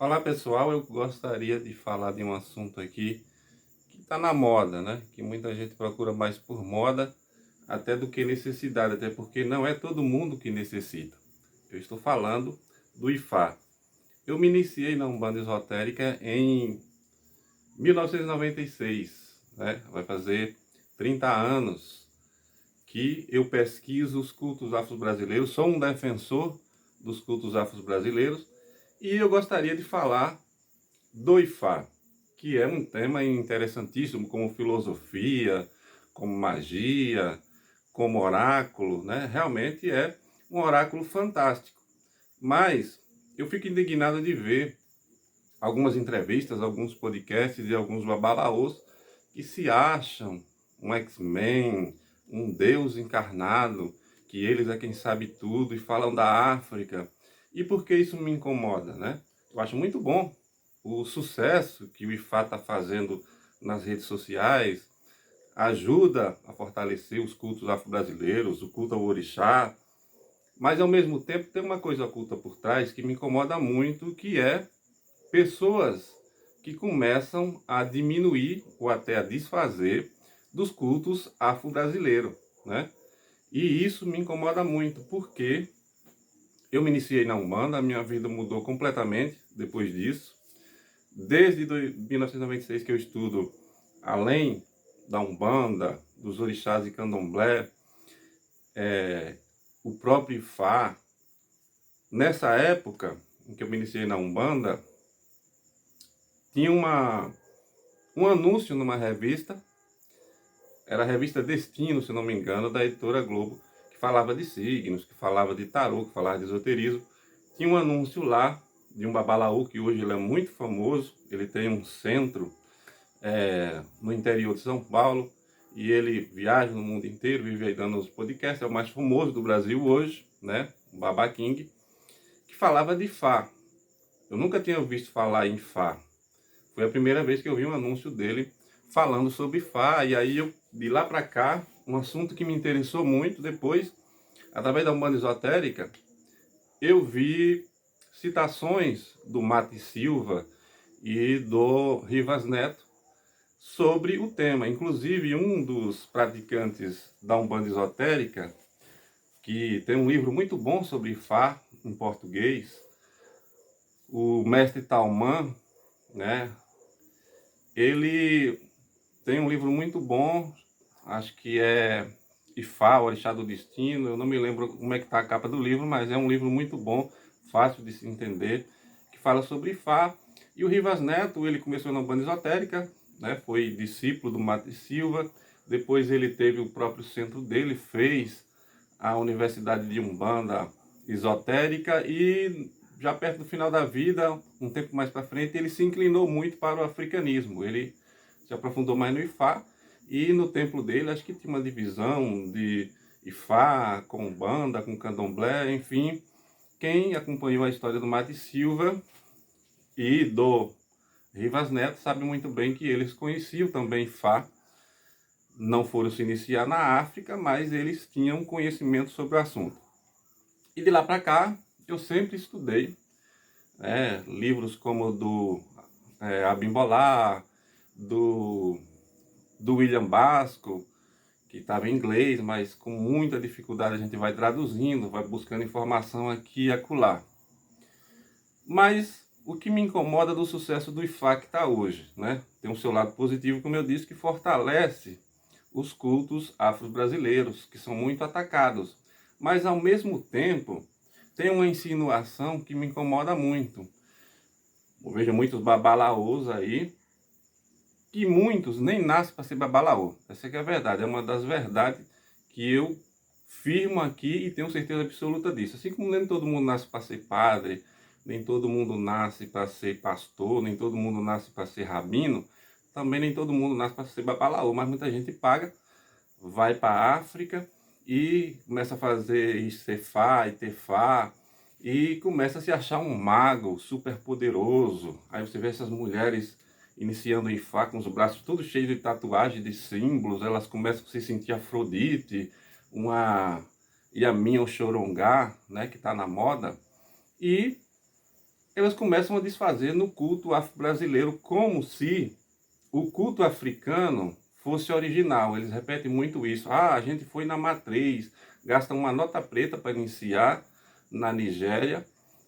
Olá pessoal, eu gostaria de falar de um assunto aqui que está na moda, né? Que muita gente procura mais por moda até do que necessidade, até porque não é todo mundo que necessita. Eu estou falando do Ifá. Eu me iniciei na Umbanda Esotérica em 1996, né? Vai fazer 30 anos que eu pesquiso os cultos afro-brasileiros, sou um defensor dos cultos afro-brasileiros e eu gostaria de falar do Ifá, que é um tema interessantíssimo como filosofia, como magia, como oráculo, né? Realmente é um oráculo fantástico. Mas eu fico indignado de ver algumas entrevistas, alguns podcasts e alguns babalaôs que se acham um X-Men, um Deus encarnado, que eles é quem sabe tudo e falam da África. E por que isso me incomoda, né? Eu acho muito bom o sucesso que o IFA está fazendo nas redes sociais, ajuda a fortalecer os cultos afro-brasileiros, o culto ao orixá, mas ao mesmo tempo tem uma coisa oculta por trás que me incomoda muito, que é pessoas que começam a diminuir ou até a desfazer dos cultos afro-brasileiros, né? E isso me incomoda muito, porque eu me iniciei na Umbanda, a minha vida mudou completamente depois disso. Desde 1996 que eu estudo, além da Umbanda, dos orixás e candomblé, o próprio Ifá. Nessa época em que eu me iniciei na Umbanda, tinha um anúncio numa revista, era a revista Destino, se não me engano, da editora Globo, que falava de signos, que falava de tarô, que falava de esoterismo. Tinha um anúncio lá de um babalaú, que hoje ele é muito famoso, ele tem um centro no interior de São Paulo, e ele viaja no mundo inteiro, vive aí dando os podcasts, é o mais famoso do Brasil hoje, né? O Baba King, que falava de Fá. Eu nunca tinha visto falar em Fá. Foi a primeira vez que eu vi um anúncio dele falando sobre Fá, e aí eu, de lá para cá, um assunto que me interessou muito depois, através da Umbanda Esotérica, eu vi citações do Mate Silva e do Rivas Neto sobre o tema. Inclusive, um dos praticantes da Umbanda Esotérica, que tem um livro muito bom sobre Ifá, em português, o mestre Talman, né? Ele tem um livro muito bom, acho que é Ifá, Orixá do Destino, eu não me lembro como é que está a capa do livro, mas é um livro muito bom, fácil de se entender, que fala sobre Ifá. E o Rivas Neto, ele começou na Umbanda Esotérica, né, foi discípulo do Mate Silva, depois ele teve o próprio centro dele, fez a Universidade de Umbanda Esotérica e já perto do final da vida, um tempo mais para frente, ele se inclinou muito para o africanismo. Ele se aprofundou mais no Ifá e no templo dele, acho que tinha uma divisão de Ifá com Umbanda, com Candomblé, enfim. Quem acompanhou a história do Mate Silva e do Rivas Neto sabe muito bem que eles conheciam também Ifá, não foram se iniciar na África, mas eles tinham conhecimento sobre o assunto. E de lá para cá, eu sempre estudei livros como do Abimbolá, do, do William Basco, que estava em inglês, mas com muita dificuldade a gente vai traduzindo, vai buscando informação aqui e acolá. Mas o que me incomoda do sucesso do IFA que está hoje, né? Tem um seu lado positivo, como eu disse, que fortalece os cultos afro-brasileiros, que são muito atacados. Mas, ao mesmo tempo, tem uma insinuação que me incomoda muito. Eu vejo muitos babalaôs aí, que muitos nem nascem para ser babalaô. Essa é que é a verdade, é uma das verdades que eu firmo aqui e tenho certeza absoluta disso. Assim como nem todo mundo nasce para ser padre, nem todo mundo nasce para ser pastor, nem todo mundo nasce para ser rabino, também nem todo mundo nasce para ser babalaô, mas muita gente paga, vai para a África e começa a fazer Istefá, Itefá, e começa a se achar um mago super poderoso. Aí você vê essas mulheres iniciando o Ifá com os braços todos cheios de tatuagem, de símbolos, elas começam a se sentir Afrodite, uma Yamin ou Chorongá, né, que está na moda, e elas começam a desfazer no culto afro-brasileiro, como se o culto africano fosse original. Eles repetem muito isso. Ah, a gente foi na matriz, gasta uma nota preta para iniciar na Nigéria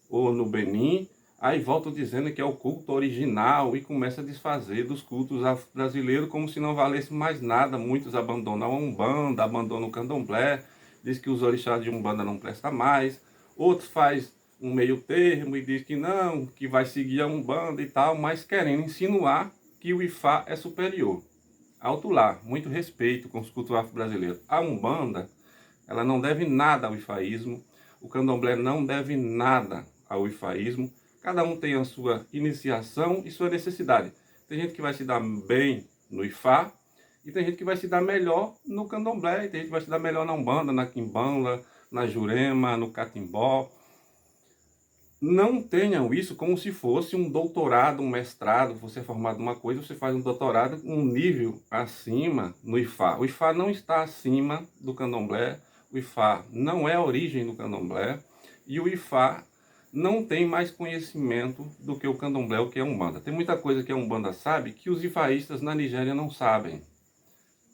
ou no Benin, aí voltam dizendo que é o culto original e começa a desfazer dos cultos afro-brasileiros como se não valesse mais nada. Muitos abandonam a Umbanda, abandonam o Candomblé, diz que os orixás de Umbanda não prestam mais. Outros faz um meio termo e diz que não, que vai seguir a Umbanda e tal, mas querendo insinuar que o Ifá é superior. Alto lá, muito respeito com os cultos afro-brasileiros. A Umbanda, ela não deve nada ao ifaísmo, o Candomblé não deve nada ao ifaísmo, cada um tem a sua iniciação e sua necessidade. Tem gente que vai se dar bem no Ifá, e tem gente que vai se dar melhor no Candomblé, e tem gente que vai se dar melhor na Umbanda, na Quimbanda, na Jurema, no Catimbó. Não tenham isso como se fosse um doutorado, um mestrado. Você é formado numa coisa, você faz um doutorado um nível acima no Ifá. O Ifá não está acima do Candomblé, o Ifá não é a origem do Candomblé, e o Ifá não tem mais conhecimento do que o Candomblé, o que é Umbanda. Tem muita coisa que a Umbanda sabe que os ifaístas na Nigéria não sabem.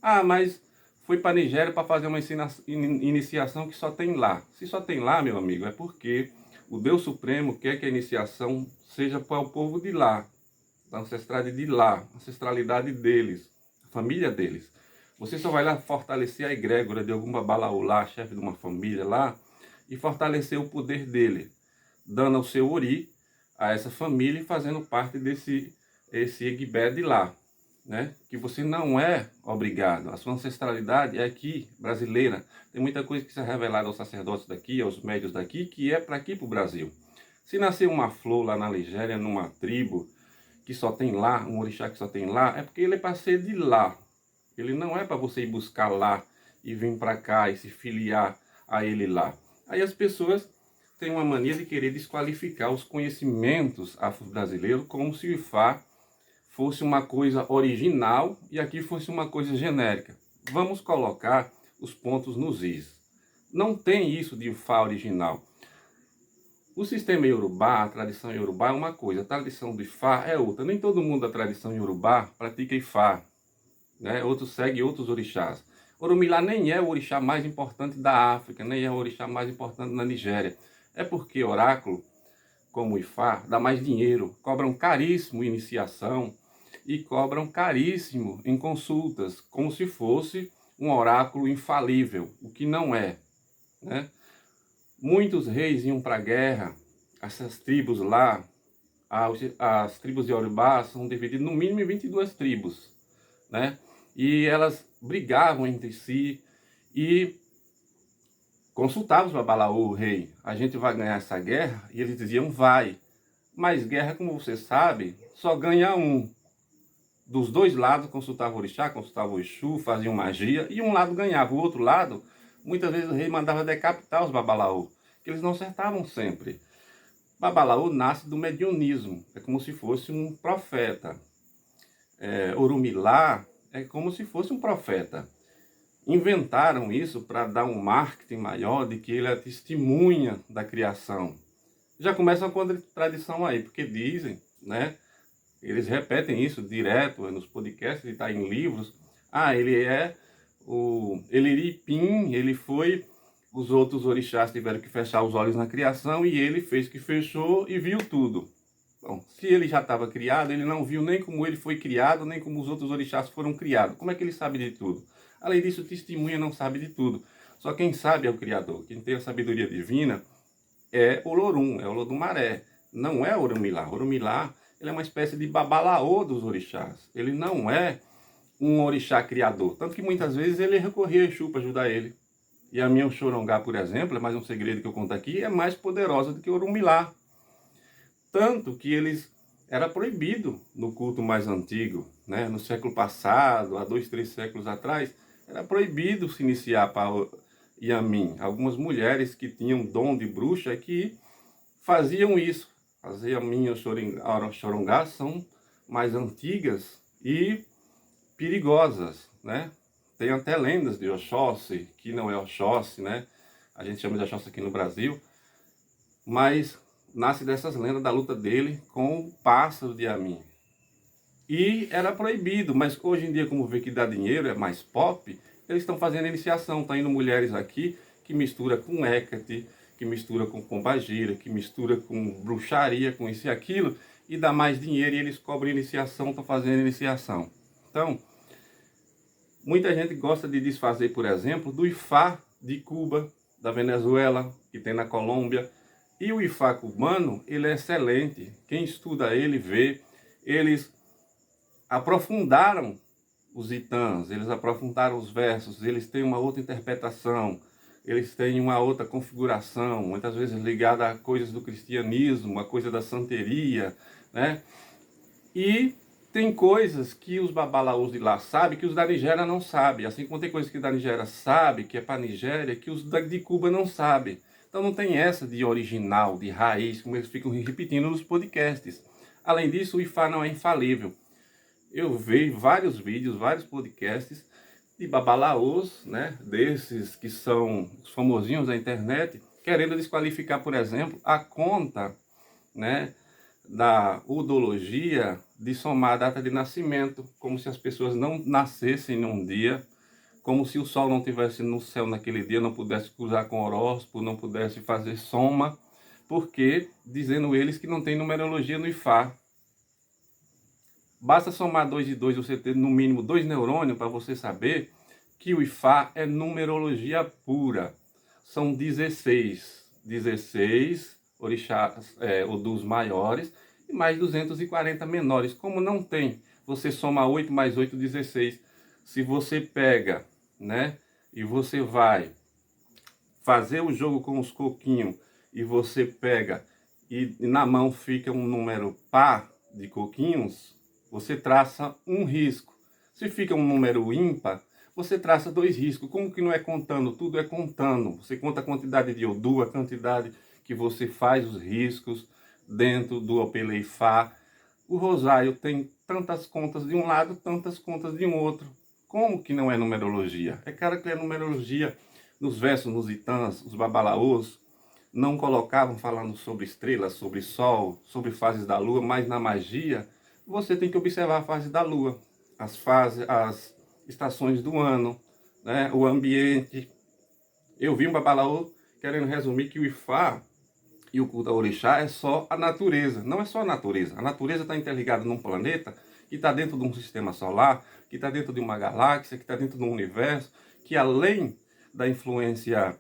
Ah, mas foi para a Nigéria para fazer uma iniciação que só tem lá. Se só tem lá, meu amigo, é porque o Deus Supremo quer que a iniciação seja para o povo de lá, da ancestralidade de lá, ancestralidade deles, a família deles. Você só vai lá fortalecer a egrégora de algum babalaô lá, chefe de uma família lá, e fortalecer o poder dele, dando o seu ori a essa família e fazendo parte desse egbé de lá. Né? Que você não é obrigado. A sua ancestralidade é aqui, brasileira. Tem muita coisa que se é revelada aos sacerdotes daqui, aos médios daqui, que é para aqui, para o Brasil. Se nascer uma flor lá na Nigéria, numa tribo, que só tem lá, um orixá que só tem lá, é porque ele é para ser de lá. Ele não é para você ir buscar lá e vir para cá e se filiar a ele lá. Aí as pessoas têm uma mania de querer desqualificar os conhecimentos afro-brasileiros como se o Ifá fosse uma coisa original e aqui fosse uma coisa genérica. Vamos colocar os pontos nos is. Não tem isso de Ifá original. O sistema Yorubá, a tradição Yorubá é uma coisa, a tradição do Ifá é outra. Nem todo mundo da tradição Yorubá pratica Ifá, né? Outros seguem outros orixás. Orumilá nem é o orixá mais importante da África, nem é o orixá mais importante na Nigéria. É porque oráculo, como o Ifá, dá mais dinheiro, cobram caríssimo iniciação, e cobram caríssimo em consultas, como se fosse um oráculo infalível, o que não é. Né? Muitos reis iam para a guerra, essas tribos lá, as tribos de Yorubá são divididas no mínimo em 22 tribos, né? E elas brigavam entre si e consultavam os babalaô, o rei, a gente vai ganhar essa guerra? E eles diziam, vai. Mas guerra, como você sabe, só ganha um. Dos dois lados consultava o orixá, consultava o Exu, faziam magia, e um lado ganhava. O outro lado, muitas vezes o rei mandava decapitar os babalaô, que eles não acertavam sempre. Babalaô nasce do mediunismo, é como se fosse um profeta. Orumilá é como se fosse um profeta. Inventaram isso para dar um marketing maior de que ele é testemunha da criação. Já começa uma contradição aí, porque dizem, né? Eles repetem isso direto nos podcasts e está em livros. Ah, ele é o Eliripim, ele foi... Os outros orixás tiveram que fechar os olhos na criação e ele fez que fechou e viu tudo. Bom, se ele já estava criado, ele não viu nem como ele foi criado, nem como os outros orixás foram criados. Como é que ele sabe de tudo? Além disso, o testemunha não sabe de tudo. Só quem sabe é o Criador. Quem tem a sabedoria divina é o Lorum, é o Lodumaré. Não é Orumilá. Orumilá, ele é uma espécie de babalaô dos orixás. Ele não é um orixá criador. Tanto que muitas vezes ele recorria a Exu para ajudar ele. E a minha Xorongá, por exemplo, é mais um segredo que eu conto aqui, é mais poderosa do que Orumilá. Tanto que eles era proibido no culto mais antigo, né? No século passado, há 2, 3 séculos atrás, era proibido se iniciar para Yamin. Algumas mulheres que tinham dom de bruxa que faziam isso. As Yamin e Xorongá são mais antigas e perigosas, né? Tem até lendas de Oxóssi, que não é Oxóssi, né? A gente chama de Oxóssi aqui no Brasil. Mas nasce dessas lendas da luta dele com o pássaro de Amin. E era proibido, mas hoje em dia, como vê que dá dinheiro, é mais pop, eles estão fazendo iniciação. Estão indo mulheres aqui que mistura com Hecate, que mistura com pombagira, que mistura com bruxaria, com isso e aquilo, e dá mais dinheiro e eles cobram iniciação, estão fazendo iniciação. Então, muita gente gosta de desfazer, por exemplo, do Ifá de Cuba, da Venezuela, que tem na Colômbia. E o Ifá cubano, ele é excelente. Quem estuda ele vê, eles aprofundaram os itãs, eles aprofundaram os versos, eles têm uma outra interpretação, eles têm uma outra configuração, muitas vezes ligada a coisas do cristianismo, a coisa da santeria, né? E tem coisas que os babalaôs de lá sabem que os da Nigéria não sabem, assim como tem coisas que da Nigéria sabe, que é para a Nigéria, que os de Cuba não sabem. Então não tem essa de original, de raiz, como eles ficam repetindo nos podcasts. Além disso, o Ifá não é infalível. Eu vejo vários vídeos, vários podcasts de babalaôs, né, desses que são os famosinhos da internet, querendo desqualificar, por exemplo, a conta, né, da udologia de somar a data de nascimento, como se as pessoas não nascessem num dia, como se o sol não estivesse no céu naquele dia, não pudesse cruzar com horóscopo, não pudesse fazer soma, porque, dizendo eles que não tem numerologia no Ifá. Basta somar 2 e 2, você ter no mínimo 2 neurônios para você saber que o Ifá é numerologia pura. São 16 orixás, odus maiores e mais 240 menores. Como não tem, você soma 8 mais 8, 16. Se você pega, né, e você vai fazer o jogo com os coquinhos e você pega e na mão fica um número par de coquinhos, você traça um risco. Se fica um número ímpar, você traça 2 riscos. Como que não é contando? Tudo é contando. Você conta a quantidade de Odu, a quantidade que você faz os riscos dentro do Opeleifá. O rosário tem tantas contas de um lado, tantas contas de um outro. Como que não é numerologia? É claro que é numerologia. Nos versos, nos itãs, os babalaôs não colocavam falando sobre estrelas, sobre sol, sobre fases da lua, mas na magia você tem que observar a fase da lua, as fases, as estações do ano, né, o ambiente. Eu vi um babalaô querendo resumir que o Ifá e o culto ao orixá é só a natureza. Não é só a natureza. A natureza está interligada num planeta que está dentro de um sistema solar, que está dentro de uma galáxia, que está dentro de um universo, que além da influência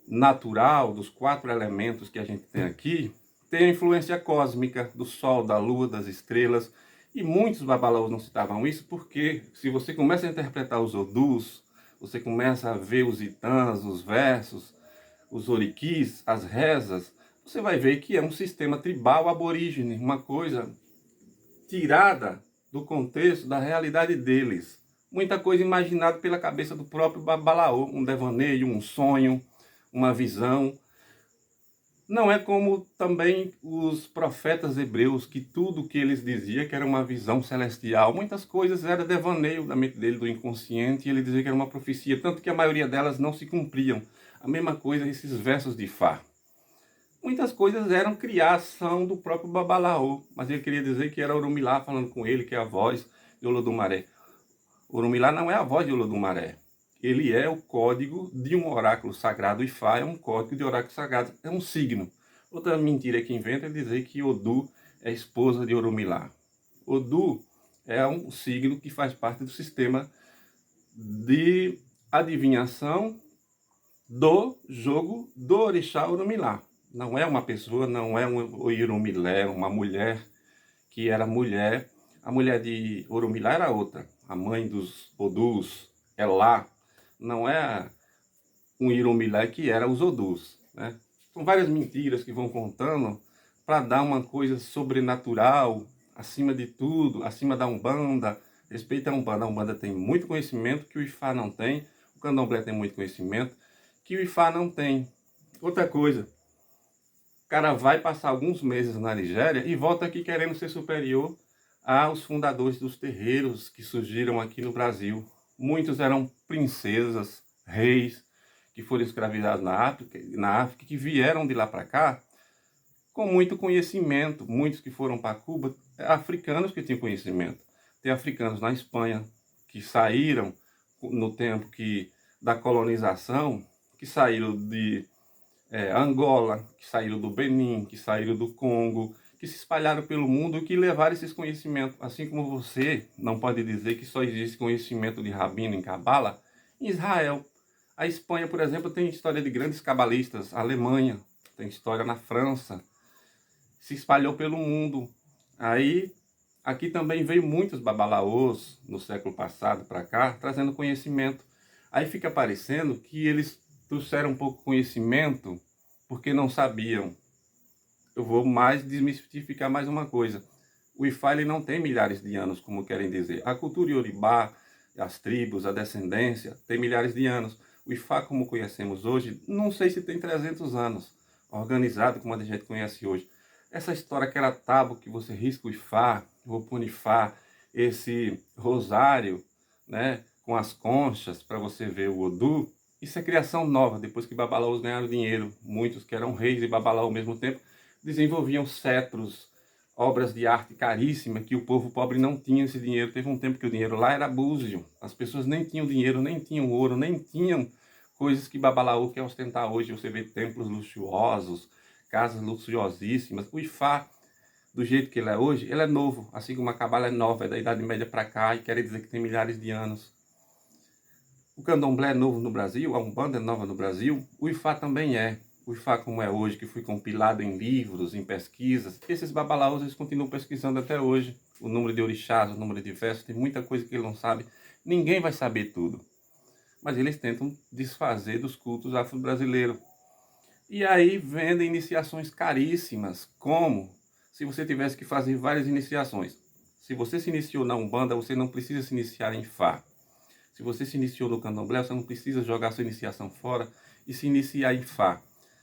natural, dos 4 elementos que a gente tem aqui, tem a influência cósmica do Sol, da Lua, das estrelas. E muitos babalaôs não citavam isso porque, se você começa a interpretar os odus, você começa a ver os itãs, os versos, os oriquis, as rezas, você vai ver que é um sistema tribal aborígene, uma coisa tirada do contexto da realidade deles. Muita coisa imaginada pela cabeça do próprio babalaô, um devaneio, um sonho, uma visão. Não é como também os profetas hebreus, que tudo que eles diziam que era uma visão celestial, muitas coisas era devaneio da mente dele, do inconsciente, e ele dizia que era uma profecia, tanto que a maioria delas não se cumpriam. A mesma coisa esses versos de Fá. Muitas coisas eram criação do próprio babalaô, mas ele queria dizer que era Orumilá falando com ele, que é a voz de Olodumaré. Orumilá não é a voz de Olodumaré. Ele é o código de um oráculo sagrado. Ifá é um código de oráculo sagrado, é um signo. Outra mentira que inventa é dizer que Odu é esposa de Orumilá. Odu é um signo que faz parte do sistema de adivinhação do jogo do orixá Orumilá. Não é uma pessoa, não é um Irumilé, uma mulher que era mulher. A mulher de Orumilá era outra. A mãe dos Odus, Elá, não é um Irumilé que era os Odus, né? São várias mentiras que vão contando para dar uma coisa sobrenatural, acima de tudo, acima da Umbanda. Respeita a Umbanda. A Umbanda tem muito conhecimento que o Ifá não tem. O Candomblé tem muito conhecimento que o Ifá não tem. Outra coisa, o cara vai passar alguns meses na Nigéria e volta aqui querendo ser superior aos fundadores dos terreiros que surgiram aqui no Brasil. Muitos eram princesas, reis, que foram escravizados na África, que vieram de lá para cá com muito conhecimento. Muitos que foram para Cuba, africanos que tinham conhecimento. Tem africanos na Espanha que saíram no tempo da colonização, que saíram de Angola, que saíram do Benin, que saíram do Congo, que se espalharam pelo mundo e que levaram esses conhecimentos. Assim como você não pode dizer que só existe conhecimento de rabino em Cabala, em Israel. A Espanha, por exemplo, tem história de grandes cabalistas. A Alemanha tem história na França. Se espalhou pelo mundo. Aí, aqui também veio muitos babalaôs no século passado para cá, trazendo conhecimento. Aí fica parecendo que eles trouxeram um pouco de conhecimento porque não sabiam. Eu vou mais desmistificar mais uma coisa. O Ifá ele não tem milhares de anos, como querem dizer. A cultura iorubá, as tribos, a descendência, tem milhares de anos. O Ifá, como conhecemos hoje, não sei se tem 300 anos, organizado como a gente conhece hoje. Essa história, aquela tábua que você risca o Ifá, o Punifá, esse rosário, né, com as conchas para você ver o Odu, isso é criação nova, depois que babalaôs ganharam dinheiro. Muitos que eram reis e babalaô ao mesmo tempo, desenvolviam cetros, obras de arte caríssima, que o povo pobre não tinha esse dinheiro. Teve um tempo que o dinheiro lá era búzio. As pessoas nem tinham dinheiro, nem tinham ouro, nem tinham coisas que babalaô quer ostentar hoje. Você vê templos luxuosos, casas luxuosíssimas. O Ifá, do jeito que ele é hoje, ele é novo. Assim como a Cabala é nova, é da Idade Média para cá, e quer dizer que tem milhares de anos. O candomblé é novo no Brasil, a Umbanda é nova no Brasil, o Ifá também é. O Ifá como é hoje, que foi compilado em livros, em pesquisas, esses babalaôs eles continuam pesquisando até hoje. O número de orixás, o número de versos, tem muita coisa que ele não sabe. Ninguém vai saber tudo. Mas eles tentam desfazer dos cultos afro-brasileiros. E aí vendem iniciações caríssimas, como se você tivesse que fazer várias iniciações. Se você se iniciou na Umbanda, você não precisa se iniciar em Fá. Se você se iniciou no candomblé, você não precisa jogar sua iniciação fora e se iniciar em Fá.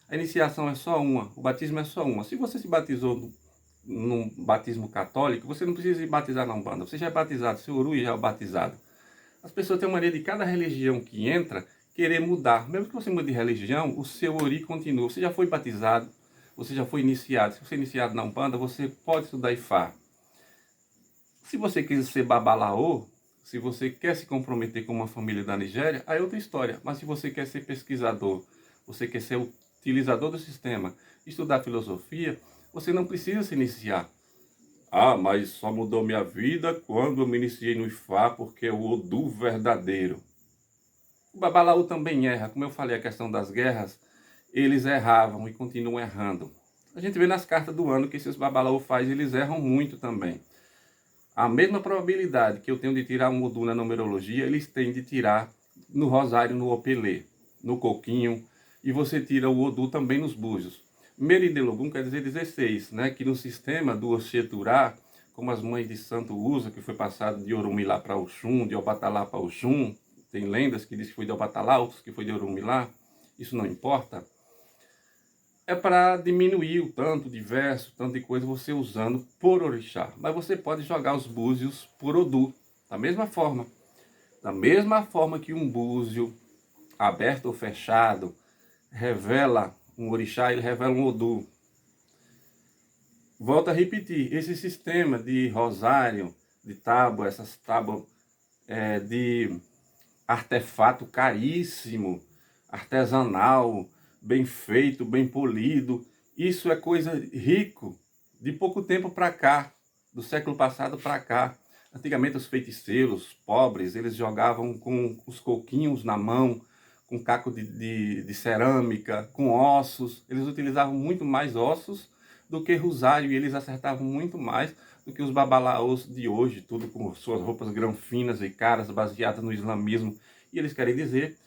A iniciação é só uma, o batismo é só uma. Se você se batizou num batismo católico, você não precisa se batizar na Umbanda. Você já é batizado, seu Uru já é batizado. As pessoas têm uma mania de cada religião que entra querer mudar. Mesmo que você mude de religião, o seu Ori continua. Você já foi batizado, você já foi iniciado. Se você é iniciado na Umbanda, você pode estudar Ifá. Se você quiser ser babalaô, se você quer se comprometer com uma família da Nigéria, aí é outra história. Mas se você quer ser pesquisador, você quer ser utilizador do sistema, estudar filosofia, você não precisa se iniciar. Ah, mas só mudou minha vida quando eu me iniciei no Ifá, porque é o Odu verdadeiro. O babalaô também erra. Como eu falei, a questão das guerras, eles erravam e continuam errando. A gente vê nas cartas do ano que esses babalaô fazem, eles erram muito também. A mesma probabilidade que eu tenho de tirar um Odu na numerologia, eles têm de tirar no rosário, no opelê, no coquinho, e você tira o Odu também nos búzios. Meridelogum quer dizer 16, né? Que no sistema do Oxeturá, como as mães de santo usam, que foi passado de Orumilá para Oxum, de Obatalá para Oxum, tem lendas que diz que foi de Obatalá, outros que foi de Orumilá, isso não importa. É para diminuir o tanto de verso, tanto de coisa você usando por orixá. Mas você pode jogar os búzios por Odu, da mesma forma. Da mesma forma que um búzio, aberto ou fechado, revela um orixá, ele revela um Odu. Volto a repetir, esse sistema de rosário, de tábua, essas tábuas de artefato caríssimo, artesanal, bem feito, bem polido. Isso é coisa rico de pouco tempo para cá, do século passado para cá. Antigamente os feiticeiros pobres, eles jogavam com os coquinhos na mão, com caco de cerâmica, com ossos. Eles utilizavam muito mais ossos do que rosário e eles acertavam muito mais do que os babalaôs de hoje, tudo com suas roupas granfinas e caras, baseadas no islamismo. E eles querem dizer,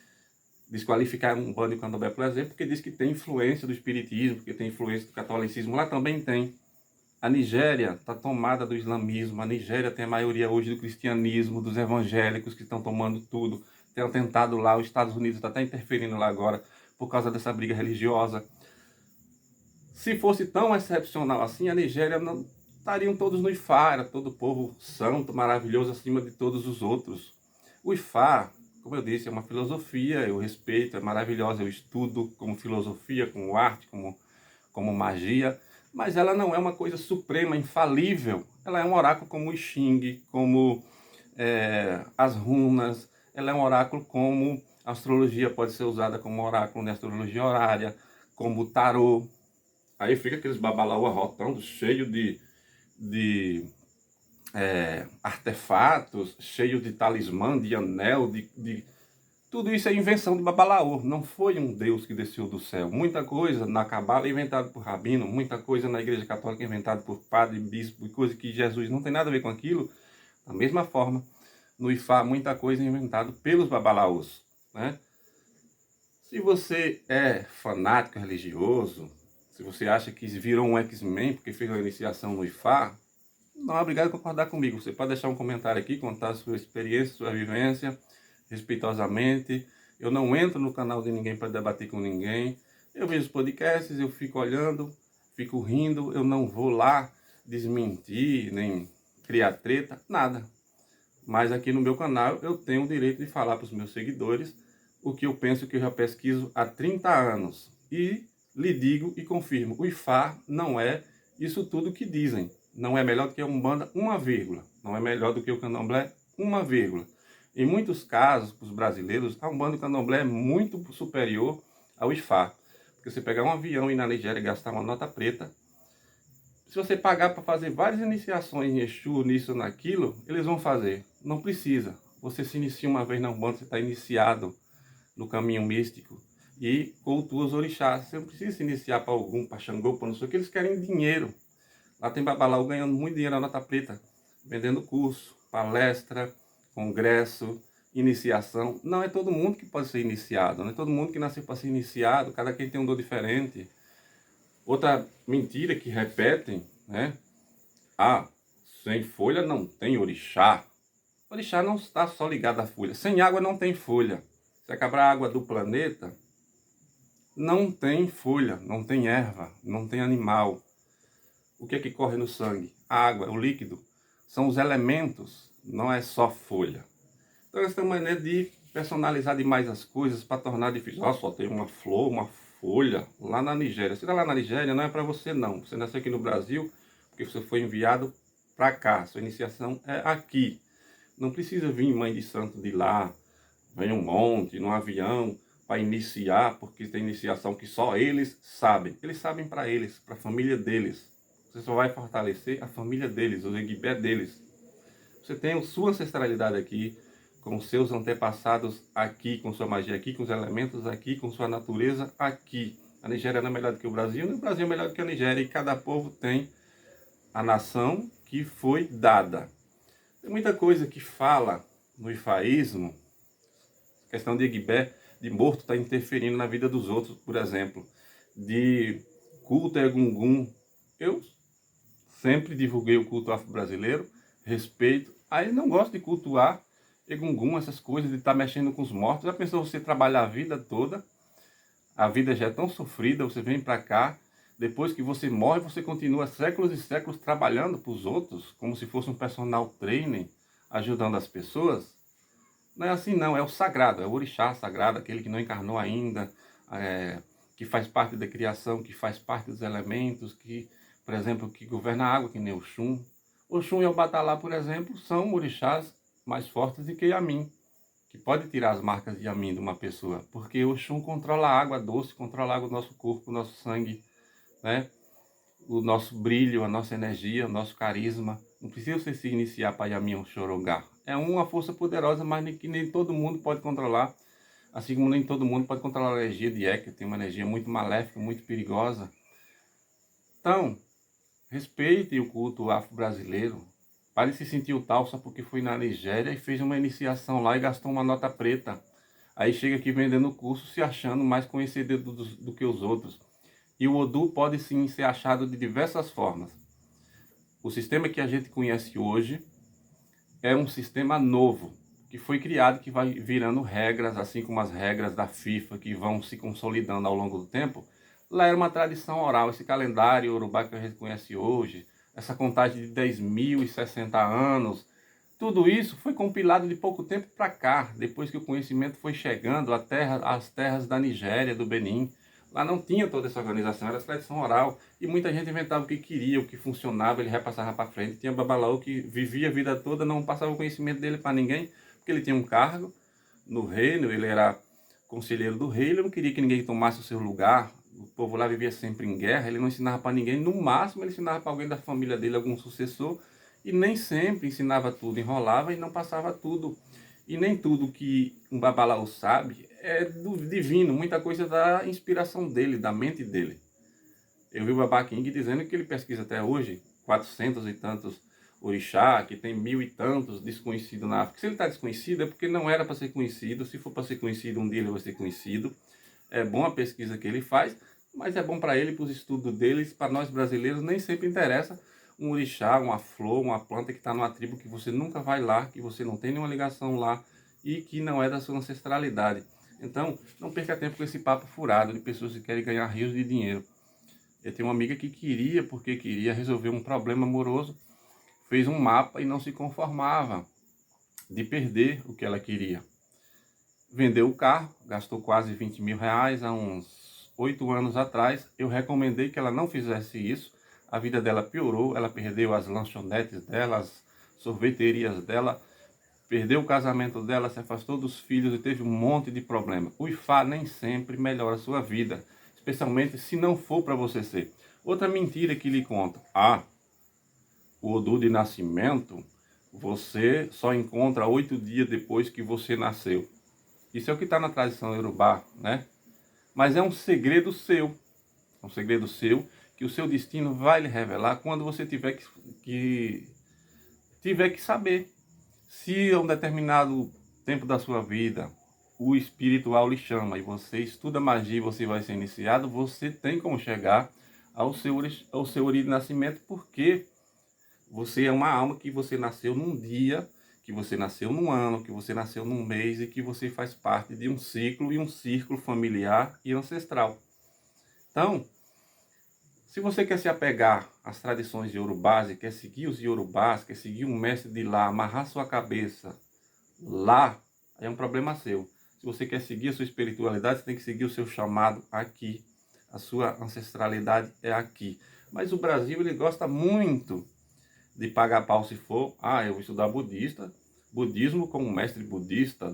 desqualificar um bando de candomblé, por exemplo, porque diz que tem influência do espiritismo, porque tem influência do catolicismo. Lá também tem. A Nigéria está tomada do islamismo, a Nigéria tem a maioria hoje do cristianismo, dos evangélicos que estão tomando tudo. Tem atentado lá, os Estados Unidos está até interferindo lá agora por causa dessa briga religiosa. Se fosse tão excepcional assim, a Nigéria não estariam todos no Ifá, era todo o povo santo, maravilhoso, acima de todos os outros. O Ifá, como eu disse, é uma filosofia, eu respeito, é maravilhosa, eu estudo como filosofia, como arte, como magia, mas ela não é uma coisa suprema, infalível. Ela é um oráculo como o Xing, como as runas. Ela é um oráculo como a astrologia pode ser usada como oráculo na astrologia horária, como o tarô. Aí fica aqueles babalaú arrotando, cheio de artefatos, cheio de talismã, de anel, tudo isso é invenção de Babalaô. Não foi um Deus que desceu do céu. Muita coisa na Cabala é inventada por rabino, muita coisa na Igreja Católica é inventada por padre, bispo, e coisa que Jesus não tem nada a ver com aquilo. Da mesma forma, no Ifá, muita coisa é inventada pelos Babalaôs, né? Se você é fanático religioso, se você acha que virou um X-Men porque fez a iniciação no Ifá, não é obrigado a concordar comigo. Você pode deixar um comentário aqui, contar a sua experiência, sua vivência, respeitosamente. Eu não entro no canal de ninguém para debater com ninguém. Eu vejo os podcasts, eu fico olhando, fico rindo. Eu não vou lá desmentir, nem criar treta, nada. Mas aqui no meu canal eu tenho o direito de falar para os meus seguidores o que eu penso, que eu já pesquiso há 30 anos. E lhe digo e confirmo, o Ifá não é isso tudo que dizem. Não é melhor do que a Umbanda, uma vírgula. Não é melhor do que o Candomblé, uma vírgula. Em muitos casos, para os brasileiros, a Umbanda e o Candomblé é muito superior ao Ifá. Porque você pegar um avião e ir na Nigéria e gastar uma nota preta, se você pagar para fazer várias iniciações em Exu, nisso, naquilo, eles vão fazer. Não precisa. Você se inicia uma vez na Umbanda, você está iniciado no caminho místico e cultua os orixás. Você não precisa se iniciar para algum, para Xangô, para não sei o que, eles querem dinheiro. Lá tem Babalaú ganhando muito dinheiro na nota preta, vendendo curso, palestra, congresso, iniciação. Não é todo mundo que pode ser iniciado, não é todo mundo que nasceu para ser iniciado, cada quem tem um dom diferente. Outra mentira que repetem, né? Ah, sem folha não tem orixá. Orixá não está só ligado à folha. Sem água não tem folha. Se acabar a água do planeta, não tem folha, não tem erva, não tem animal. O que é que corre no sangue? A água, o líquido. São os elementos, não é só folha. Então essa é uma maneira de personalizar demais as coisas para tornar difícil. Ah, só tem uma flor, uma folha lá na Nigéria. Se está lá na Nigéria, não é para você não. Você nasceu aqui no Brasil porque você foi enviado para cá. Sua iniciação é aqui. Não precisa vir mãe de santo de lá. Vem um monte, num avião, para iniciar, porque tem iniciação que só eles sabem. Eles sabem para eles, para a família deles. Você só vai fortalecer a família deles, o Eguibé deles. Você tem a sua ancestralidade aqui, com seus antepassados aqui, com sua magia aqui, com os elementos aqui, com sua natureza aqui. A Nigéria não é melhor do que o Brasil, nem o Brasil é melhor do que a Nigéria, e cada povo tem a nação que foi dada. Tem muita coisa que fala no ifaísmo, questão de Eguibé, de morto está interferindo na vida dos outros, por exemplo, de culto a Egungun. Eu sempre divulguei o culto afro-brasileiro, respeito. Aí não gosto de cultuar Egungun, essas coisas de estar mexendo com os mortos. Já pensou você trabalhar a vida toda? A vida já é tão sofrida, você vem para cá, depois que você morre, você continua séculos e séculos trabalhando para os outros, como se fosse um personal trainer, ajudando as pessoas. Não é assim não, é o sagrado, é o orixá sagrado, aquele que não encarnou ainda, que faz parte da criação, que faz parte dos elementos, que, por exemplo, que governa a água, que nem Oxum. Oxum e Obatalá, por exemplo, são orixás mais fortes do que Yamin, que pode tirar as marcas de Yamin de uma pessoa, porque Oxum controla a água doce, controla a água do nosso corpo, o nosso sangue, né? O nosso brilho, a nossa energia, o nosso carisma. Não precisa você se iniciar para Yamin ou Xorongá. É uma força poderosa, mas que nem todo mundo pode controlar. Assim como nem todo mundo pode controlar a energia de Eka, tem uma energia muito maléfica, muito perigosa. Então, respeite o culto afro-brasileiro. Pare de se sentir o tal só porque foi na Nigéria e fez uma iniciação lá e gastou uma nota preta. Aí chega aqui vendendo o curso, se achando mais conhecedor do que os outros. E o Odu pode sim ser achado de diversas formas. O sistema que a gente conhece hoje é um sistema novo, que foi criado, que vai virando regras, assim como as regras da FIFA, que vão se consolidando ao longo do tempo. Lá era uma tradição oral, esse calendário urubá que a gente conhece hoje, essa contagem de 10.060 anos, tudo isso foi compilado de pouco tempo para cá, depois que o conhecimento foi chegando às terras da Nigéria, do Benin. Lá não tinha toda essa organização, era tradição oral. E muita gente inventava o que queria, o que funcionava, ele repassava para frente. Tinha babalaú que vivia a vida toda, não passava o conhecimento dele para ninguém, porque ele tinha um cargo no reino, ele era conselheiro do rei, ele não queria que ninguém tomasse o seu lugar. O povo lá vivia sempre em guerra, ele não ensinava para ninguém. No máximo, ele ensinava para alguém da família dele, algum sucessor, e nem sempre ensinava tudo, enrolava e não passava tudo. E nem tudo que um babalaú sabe é do divino, muita coisa da inspiração dele, da mente dele. Eu vi o Baba King dizendo que ele pesquisa até hoje 400 e tantos orixá, que tem 1000 e tantos desconhecidos na África. Se ele está desconhecido é porque não era para ser conhecido. Se for para ser conhecido, um dia ele vai ser conhecido. É bom a pesquisa que ele faz, mas é bom para ele, para os estudos deles. Para nós brasileiros nem sempre interessa um orixá, uma flor, uma planta que está numa tribo que você nunca vai lá, que você não tem nenhuma ligação lá e que não é da sua ancestralidade. Então, não perca tempo com esse papo furado de pessoas que querem ganhar rios de dinheiro. Eu tenho uma amiga que queria, porque queria resolver um problema amoroso, fez um mapa e não se conformava de perder o que ela queria. Vendeu o carro, gastou quase 20 mil reais há uns 8 anos atrás. Eu recomendei que ela não fizesse isso. A vida dela piorou, ela perdeu as lanchonetes dela, as sorveterias dela, perdeu o casamento dela, se afastou dos filhos e teve um monte de problema. O Ifá nem sempre melhora a sua vida, especialmente se não for para você ser. Outra mentira que lhe contam. O Odu de nascimento, você só encontra 8 dias depois que você nasceu. Isso é o que está na tradição iorubá, né? Mas é um segredo seu. É um segredo seu que o seu destino vai lhe revelar quando você tiver que saber. Se a um determinado tempo da sua vida o espiritual lhe chama e você estuda magia e você vai ser iniciado, você tem como chegar ao seu ori de nascimento, porque você é uma alma que você nasceu num dia, que você nasceu num ano, que você nasceu num mês e que você faz parte de um ciclo e um círculo familiar e ancestral. Então, se você quer se apegar às tradições iorubás e quer seguir os iorubás, quer seguir um mestre de lá, amarrar sua cabeça lá, é um problema seu. Se você quer seguir a sua espiritualidade, você tem que seguir o seu chamado aqui. A sua ancestralidade é aqui. Mas o Brasil, ele gosta muito de pagar pau se for, eu vou estudar budismo com um mestre budista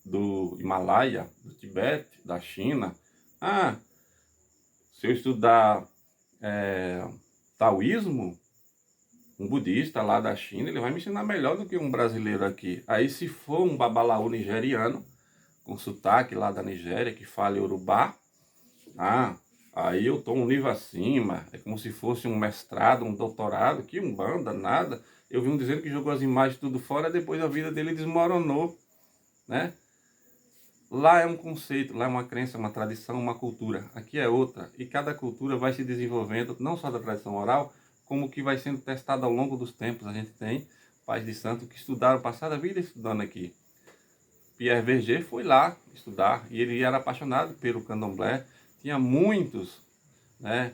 do Himalaia, do Tibete, da China. Se eu estudar taoísmo, um budista lá da China, ele vai me ensinar melhor do que um brasileiro aqui. Aí se for um babalaú nigeriano, com sotaque lá da Nigéria, que fala iorubá, aí eu estou um nível acima, é como se fosse um mestrado, um doutorado, que umbanda, nada. Eu vi um dizendo que jogou as imagens tudo fora, depois a vida dele desmoronou, né? Lá é um conceito, lá é uma crença, uma tradição, uma cultura. Aqui é outra. E cada cultura vai se desenvolvendo, não só da tradição oral, como que vai sendo testada ao longo dos tempos. A gente tem pais de santo que estudaram, passaram a vida estudando aqui. Pierre Verger foi lá estudar e ele era apaixonado pelo candomblé. Tinha muitos, né,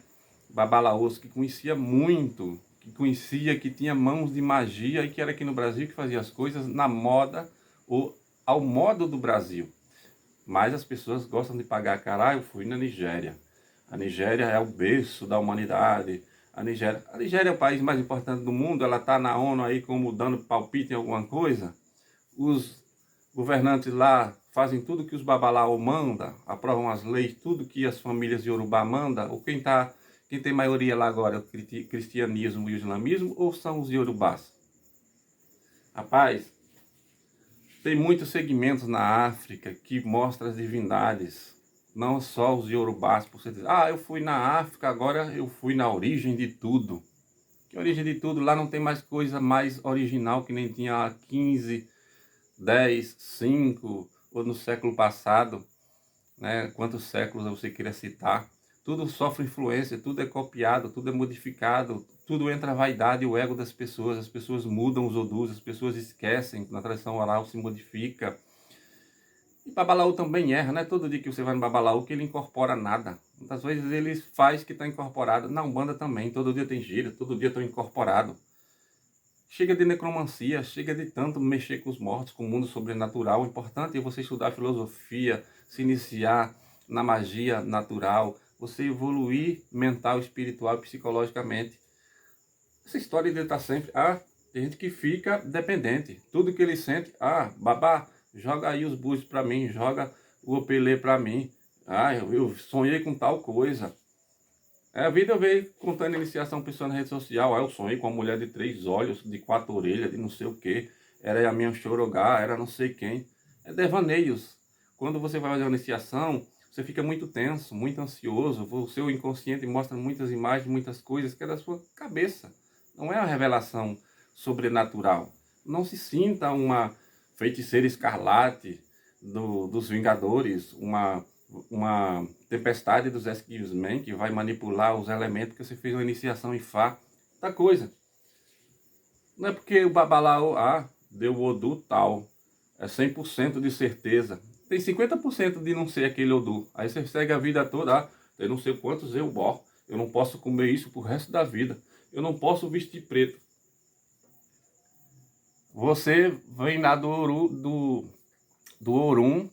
babalaôs que conhecia muito, que conhecia, que tinha mãos de magia e que era aqui no Brasil que fazia as coisas na moda ou ao modo do Brasil. Mas as pessoas gostam de pagar cara. Eu fui na Nigéria. A Nigéria é o berço da humanidade. A Nigéria é o país mais importante do mundo. Ela está na ONU aí como dando palpite em alguma coisa. Os governantes lá fazem tudo que os babalaô mandam, aprovam as leis, tudo que as famílias de Yorubá mandam. Ou quem tem maioria lá agora é o cristianismo e o islamismo, ou são os Yorubás? Rapaz, tem muitos segmentos na África que mostram as divindades, não só os Yorubás, por você dizer, eu fui na África, agora eu fui na origem de tudo. Que origem de tudo? Lá não tem mais coisa mais original que nem tinha há 15, 10, 5, ou no século passado, né? Quantos séculos você queira citar. Tudo sofre influência, tudo é copiado, tudo é modificado, tudo entra a vaidade e o ego das pessoas. As pessoas mudam os odus, as pessoas esquecem, na tradição oral se modifica. E babalaú também erra, não é todo dia que você vai no babalaú que ele incorpora nada. Muitas vezes ele faz que está incorporado. Na Umbanda também, todo dia tem gira, todo dia estão incorporado. Chega de necromancia, chega de tanto mexer com os mortos, com o mundo sobrenatural. O importante é você estudar filosofia, se iniciar na magia natural, você evoluir mental, espiritual e psicologicamente. Essa história de estar sempre, tem gente que fica dependente. Tudo que ele sente, babá, joga aí os búzios para mim, joga o opelê para mim. Eu sonhei com tal coisa. A vida eu vejo contando iniciação pessoa na rede social. Eu sonhei com uma mulher de 3 olhos, de 4 orelhas, de não sei o que. Era a minha chorogá, era não sei quem. É devaneios. Quando você vai fazer uma iniciação, você fica muito tenso, muito ansioso. O seu inconsciente mostra muitas imagens, muitas coisas que é da sua cabeça. Não é uma revelação sobrenatural. Não se sinta uma feiticeira escarlate dos Vingadores, uma tempestade dos X-Men que vai manipular os elementos que você fez uma iniciação em Fá. Outra coisa, não é porque o Babalaô deu o Odu tal, é 100% de certeza. Tem 50% de não ser aquele Odu. Aí você segue a vida toda, tem não sei quantos Eubó, eu não posso comer isso pro resto da vida, eu não posso vestir preto. Você vem lá do Orum,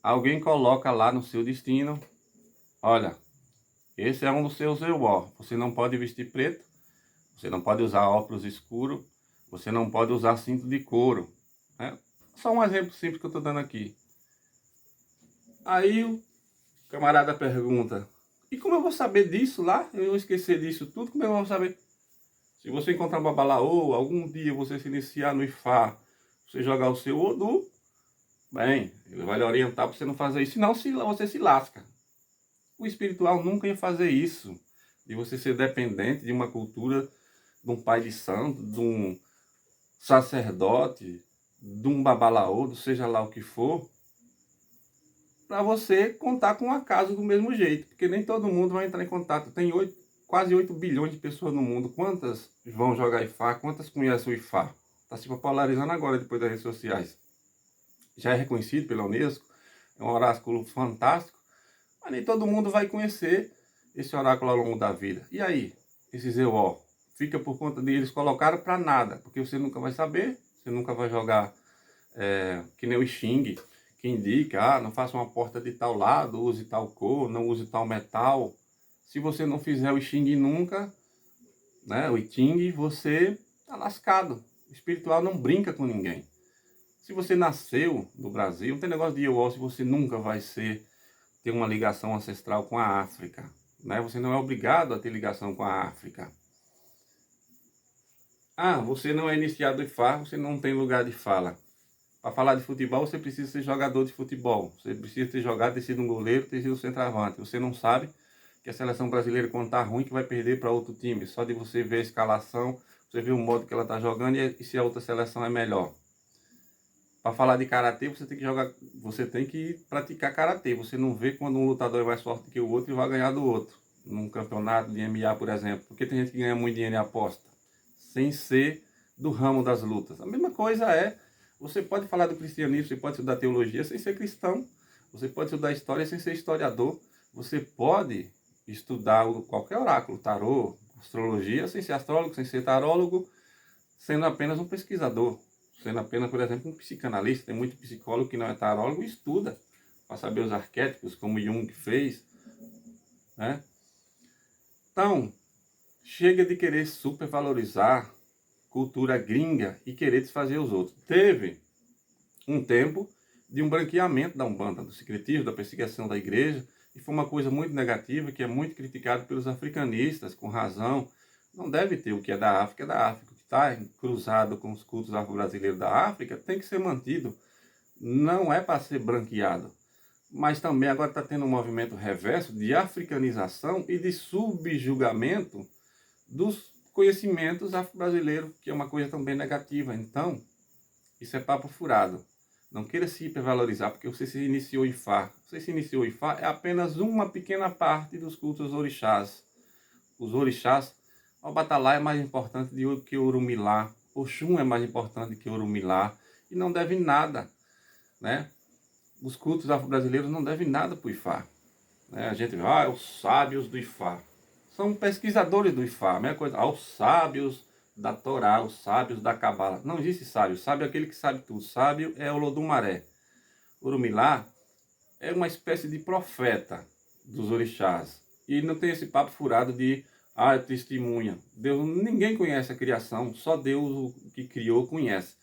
alguém coloca lá no seu destino, olha, esse é um dos seus Eubó, você não pode vestir preto, você não pode usar óculos escuros, você não pode usar cinto de couro. Né? Só um exemplo simples que eu estou dando aqui. Aí o camarada pergunta, e como eu vou saber disso lá? Eu vou esquecer disso tudo, como eu vou saber? Se você encontrar um babalaô, algum dia você se iniciar no Ifá, você jogar o seu Odu, bem, ele vai lhe orientar para você não fazer isso, senão você se lasca. O espiritual nunca ia fazer isso, de você ser dependente de uma cultura, de um pai de santo, de um sacerdote, de um babalaô, seja lá o que for, para você contar com o acaso do mesmo jeito, porque nem todo mundo vai entrar em contato. Tem quase 8 bilhões de pessoas no mundo. Quantas vão jogar Ifá? Quantas conhecem o Ifá? Está se popularizando agora depois das redes sociais. Já é reconhecido pela Unesco, é um oráculo fantástico, mas nem todo mundo vai conhecer esse oráculo ao longo da vida. E aí, esses EO, fica por conta deles colocaram para nada, porque você nunca vai saber, você nunca vai jogar que nem o Xing, que indica, não faça uma porta de tal lado, use tal cor, não use tal metal. Se você não fizer o Xing nunca, né, o Iting, você tá lascado. O espiritual não brinca com ninguém. Se você nasceu no Brasil, não tem negócio de eu, se você nunca vai ter uma ligação ancestral com a África. Né? Você não é obrigado a ter ligação com a África. Você não é iniciado em Ifá, você não tem lugar de fala. Para falar de futebol, você precisa ser jogador de futebol. Você precisa ter jogado, ter sido um goleiro, ter sido um centroavante. Você não sabe que a seleção brasileira, quando está ruim, que vai perder para outro time. Só de você ver a escalação, você vê o modo que ela está jogando e se a outra seleção é melhor. Para falar de karatê, você tem que praticar karatê. Você não vê quando um lutador é mais forte que o outro e vai ganhar do outro. Num campeonato de MMA, por exemplo. Porque tem gente que ganha muito dinheiro em aposta, sem ser do ramo das lutas. A mesma coisa você pode falar do cristianismo, você pode estudar teologia sem ser cristão. Você pode estudar história sem ser historiador. Você pode estudar qualquer oráculo, tarô, astrologia, sem ser astrólogo, sem ser tarólogo, sendo apenas um pesquisador. Sendo apenas, por exemplo, um psicanalista. Tem muito psicólogo que não é tarólogo e estuda para saber os arquétipos, como Jung fez. Né? Então, chega de querer supervalorizar cultura gringa e querer desfazer os outros. Teve um tempo de um branqueamento da Umbanda, do secretismo, da perseguição da igreja, e foi uma coisa muito negativa, que é muito criticado pelos africanistas, com razão. Não deve ter o que é da África, O que está cruzado com os cultos afro-brasileiros da África tem que ser mantido. Não é para ser branqueado. Mas também agora está tendo um movimento reverso de africanização e de subjugamento dos conhecimentos afro-brasileiros, que é uma coisa também negativa. Então, isso é papo furado. Não queira se hipervalorizar porque você se iniciou em Fá. Você se iniciou em Fá é apenas uma pequena parte dos cultos orixás. Os orixás, o Batalá é mais importante do que o Urumilá. Oxum é mais importante que o Urumilá. E não deve nada. Né? Os cultos afro-brasileiros não devem nada para o Ifá. Né? A gente vê, os sábios do Ifá. São pesquisadores do Ifá, a mesma coisa. Os sábios da Torá, os sábios da Cabala. Não existe sábio. Sábio é aquele que sabe tudo. Sábio é o Lodumaré. Urumilá é uma espécie de profeta. dos orixás. E não tem esse papo furado de, é testemunha. Deus, ninguém conhece a criação, só Deus, o que criou, conhece.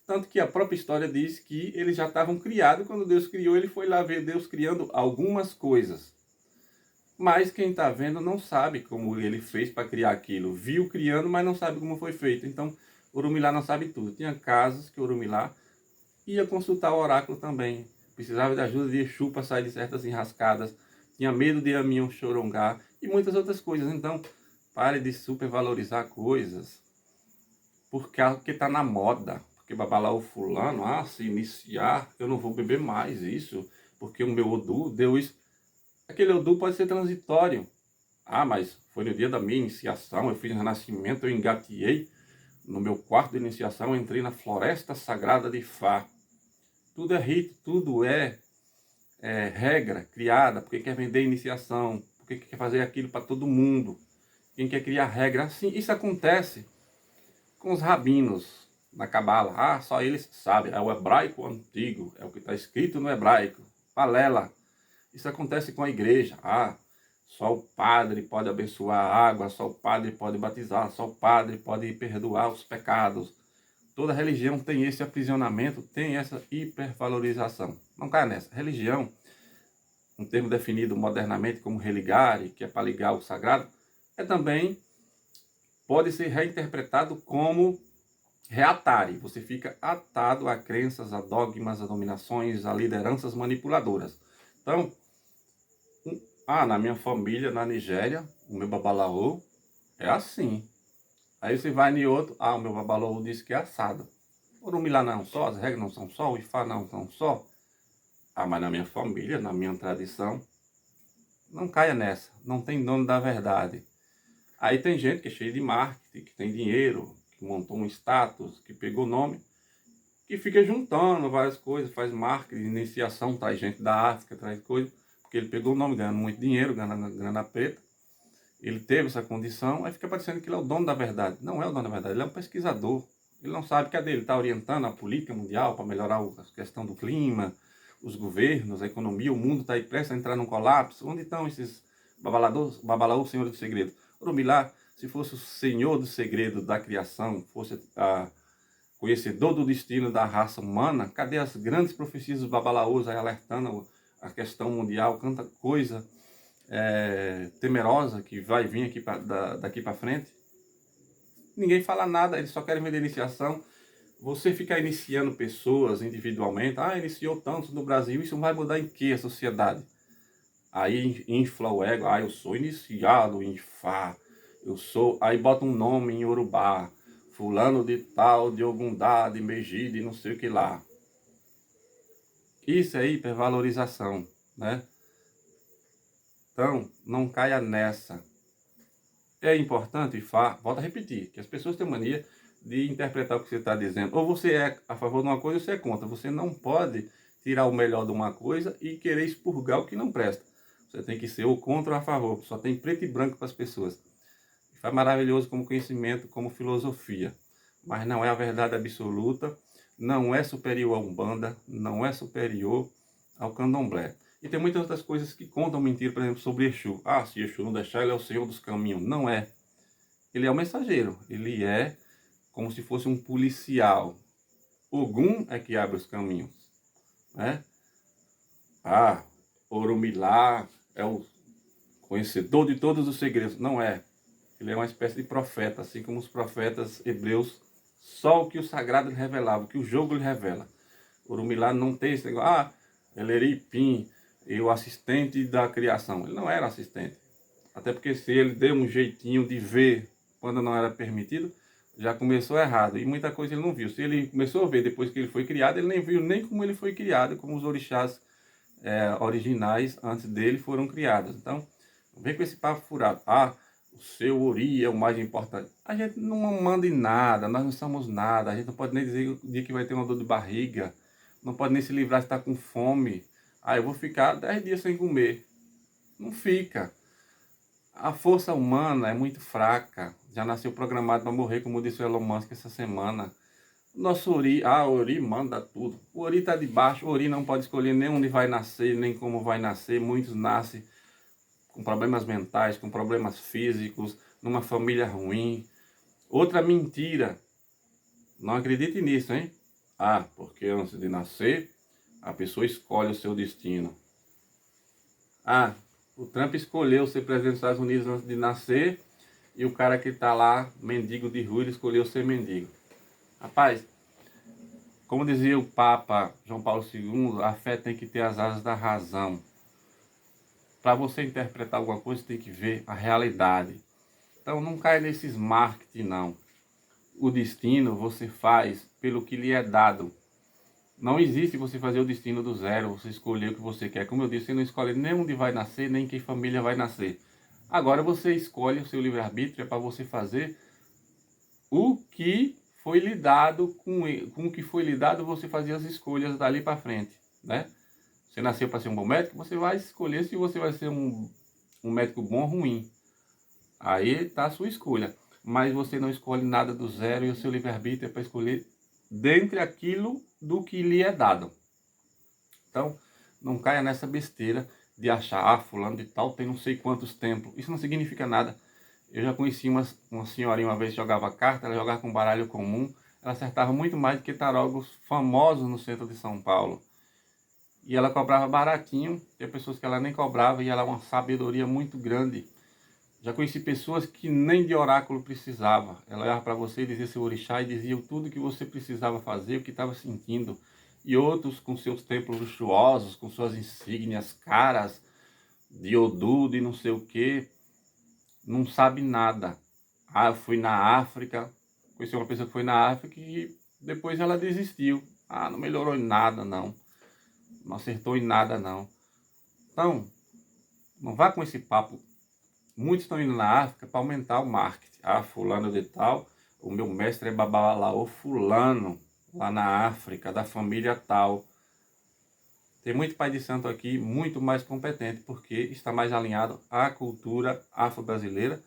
Tanto que a própria história diz que eles já estavam criados, quando Deus criou, ele foi lá ver Deus criando algumas coisas. Mas quem está vendo não sabe como ele fez para criar aquilo. Viu criando, mas não sabe como foi feito. Então, Orumilá não sabe tudo. Tinha casos que Orumilá ia consultar o oráculo também. Precisava de ajuda de Exu para sair de certas enrascadas. Tinha medo de Amião Chorongá e muitas outras coisas. Então, pare de supervalorizar coisas porque está na moda. Porque Babalaô fulano, se iniciar, eu não vou beber mais isso. Porque o meu Odu deu isso. Aquele Odu pode ser transitório. Mas foi no dia da minha iniciação, eu fiz um renascimento, eu engateei. No meu quarto de iniciação, eu entrei na floresta sagrada de Fá. Tudo é rito, tudo é regra criada, porque quer vender iniciação, porque quer fazer aquilo para todo mundo. Quem quer criar regra, assim, isso acontece com os rabinos na Cabala. Só eles sabem, é o hebraico antigo, é o que está escrito no hebraico. Palela. Isso acontece com a igreja. Só o padre pode abençoar a água, só o padre pode batizar, só o padre pode perdoar os pecados. Toda religião tem esse aprisionamento, tem essa hipervalorização. Não caia nessa. Religião, um termo definido modernamente como religare, que é para ligar o sagrado, também pode ser reinterpretado como reatare. Você fica atado a crenças, a dogmas, a dominações, a lideranças manipuladoras. Então, na minha família, na Nigéria, o meu babalaô é assim. Aí você vai em outro, o meu babalaô disse que é assado. Orumilá não só, as regras não são só, o Ifá não são só. Mas na minha família, na minha tradição, não caia nessa, não tem dono da verdade. Aí tem gente que é cheia de marketing, que tem dinheiro, que montou um status, que pegou o nome, que fica juntando várias coisas, faz marketing, iniciação, traz gente da África, traz coisa, porque ele pegou o nome, ganhando muito dinheiro, ganhando grana preta, ele teve essa condição, aí fica parecendo que ele é o dono da verdade. Não é o dono da verdade, ele é um pesquisador. Ele não sabe que ele está orientando a política mundial para melhorar a questão do clima, os governos, a economia, o mundo está aí prestes a entrar num colapso. Onde estão esses babalaô, senhores do segredo? Orumilá, se fosse o senhor do segredo da criação, fosse conhecedor do destino da raça humana, cadê as grandes profecias dos babalaôs aí alertando a questão mundial, tanta coisa temerosa que vai vir aqui daqui para frente? Ninguém fala nada, eles só querem vender iniciação. Você ficar iniciando pessoas individualmente, iniciou tantos no Brasil, isso vai mudar em que a sociedade? Aí infla o ego, eu sou iniciado em Fá, aí bota um nome em Yorubá, fulano de tal, de Ogundá, de Meji, de não sei o que lá. Isso é hipervalorização, né? Então, não caia nessa. É importante, volto a repetir, que as pessoas têm mania de interpretar o que você está dizendo. Ou você é a favor de uma coisa ou você é contra. Você não pode tirar o melhor de uma coisa e querer expurgar o que não presta. Você tem que ser ou contra ou a favor. Só tem preto e branco para as pessoas. É maravilhoso como conhecimento, como filosofia. Mas não é a verdade absoluta, não é superior à Umbanda, não é superior ao Candomblé. E tem muitas outras coisas que contam mentira, por exemplo, sobre Exu. Se Exu não deixar, ele é o senhor dos caminhos. Não é. Ele é o mensageiro. Ele é como se fosse um policial. Ogum é que abre os caminhos, né? Orumilá é o conhecedor de todos os segredos. Não é. Ele é uma espécie de profeta, assim como os profetas hebreus, só o que o sagrado lhe revelava, o que o jogo lhe revela. Orumilá não tem esse negócio, ele era Ipim, e o assistente da criação. Ele não era assistente. Até porque se ele deu um jeitinho de ver quando não era permitido, já começou errado. E muita coisa ele não viu. Se ele começou a ver depois que ele foi criado, ele nem viu nem como ele foi criado, como os orixás originais antes dele foram criados. Então, não vem com esse papo furado. O seu Ori é o mais importante. A gente não manda em nada, nós não somos nada. A gente não pode nem dizer o dia que vai ter uma dor de barriga. Não pode nem se livrar se está com fome. Eu vou ficar 10 dias sem comer. Não fica. A força humana é muito fraca. Já nasceu programado para morrer, como disse o Elon Musk essa semana. Nosso Ori, o Ori manda tudo. O Ori está de baixo, o Ori não pode escolher nem onde vai nascer, nem como vai nascer. Muitos nascem com problemas mentais, com problemas físicos, numa família ruim. Outra mentira, não acredite nisso, hein? Ah, porque antes de nascer, a pessoa escolhe o seu destino. Ah, o Trump escolheu ser presidente dos Estados Unidos antes de nascer e o cara que está lá, mendigo de rua, ele escolheu ser mendigo. Rapaz, como dizia o Papa João Paulo II, a fé tem que ter as asas da razão. Para você interpretar alguma coisa, tem que ver a realidade. Então não caia nesses marketing, não. O destino você faz pelo que lhe é dado. Não existe você fazer o destino do zero, você escolher o que você quer. Como eu disse, você não escolhe nem onde vai nascer, nem que família vai nascer. Agora você escolhe o seu livre-arbítrio para você fazer o que foi lhe dado, com o que foi lhe dado, você fazia as escolhas dali para frente, né? Você nasceu para ser um bom médico, você vai escolher se você vai ser um médico bom ou ruim. Aí está a sua escolha. Mas você não escolhe nada do zero e o seu livre-arbítrio é para escolher dentre aquilo do que lhe é dado. Então, não caia nessa besteira de achar, fulano de tal tem não sei quantos templos. Isso não significa nada. Eu já conheci uma senhorinha uma vez que jogava carta, ela jogava com baralho comum, ela acertava muito mais do que tarólogos famosos no centro de São Paulo. E ela cobrava baratinho, tem pessoas que ela nem cobrava e ela é uma sabedoria muito grande. Já conheci pessoas que nem de oráculo precisava. Ela olhava para você e dizia seu orixá e dizia tudo que você precisava fazer, o que estava sentindo. E outros com seus templos luxuosos, com suas insígnias caras, de Odu, de não sei o que, não sabe nada. Ah, eu fui na África, conheci uma pessoa que foi na África e depois ela desistiu. Ah, não melhorou em nada não, não acertou em nada não. Então, não vá com esse papo. Muitos estão indo na África para aumentar o marketing. Ah, fulano de tal, o meu mestre é Babalaô fulano, lá na África, da família tal. Tem muito pai de santo aqui, muito mais competente, porque está mais alinhado à cultura afro-brasileira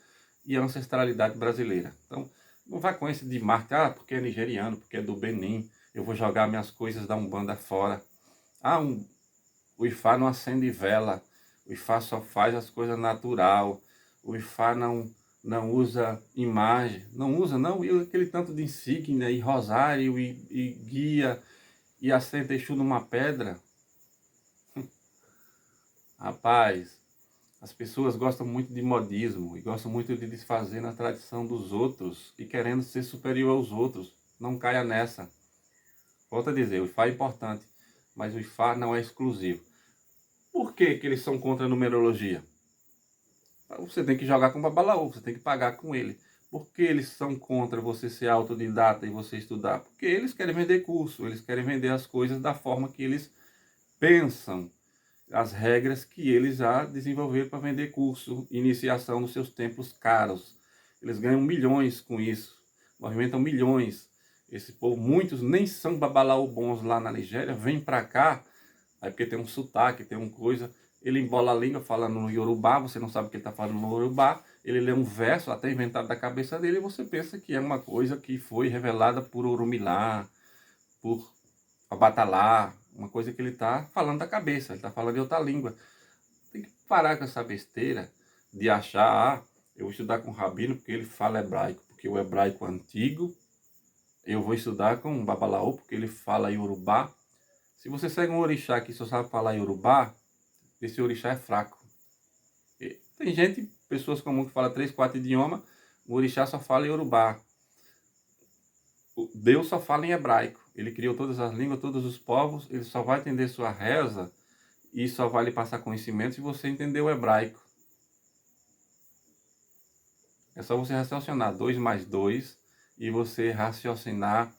e à ancestralidade brasileira. Então, não vá com esse de marketing, ah, porque é nigeriano, porque é do Benin, eu vou jogar minhas coisas da Umbanda fora. Ah, o Ifá não acende vela, o Ifá só faz as coisas natural, o Ifá não usa imagem, não usa não, e aquele tanto de insígnia e rosário e guia e assenta Exu numa pedra. Rapaz, as pessoas gostam muito de modismo e gostam muito de desfazer na tradição dos outros e querendo ser superior aos outros. Não caia nessa. Volto a dizer, o Ifá é importante, mas o Ifá não é exclusivo. Por que eles são contra a numerologia? Você tem que jogar com o babalaô, você tem que pagar com ele. Por que eles são contra você ser autodidata e você estudar? Porque eles querem vender curso, eles querem vender as coisas da forma que eles pensam, as regras que eles já desenvolveram para vender curso, iniciação nos seus templos caros. Eles ganham milhões com isso, movimentam milhões. Esse povo, muitos nem são babalaô bons lá na Nigéria, vêm para cá, aí porque tem um sotaque, tem uma coisa, ele embola a língua falando no Yorubá, você não sabe o que ele está falando no Yorubá, ele lê um verso até inventado da cabeça dele e você pensa que é uma coisa que foi revelada por Orumilá, por Obatalá, uma coisa que ele está falando da cabeça, ele está falando de outra língua. Tem que parar com essa besteira de achar, ah, eu vou estudar com o Rabino porque ele fala hebraico, porque o hebraico antigo, eu vou estudar com o Babalaô porque ele fala Yorubá. Se você segue um orixá que só sabe falar Yorubá, esse orixá é fraco. E tem gente, pessoas comuns que falam 3, 4 idiomas, o orixá só fala Yorubá. Deus só fala em hebraico. Ele criou todas as línguas, todos os povos, ele só vai entender sua reza e só vai lhe passar conhecimento se você entender o hebraico. É só você raciocinar 2 mais 2 e você raciocinar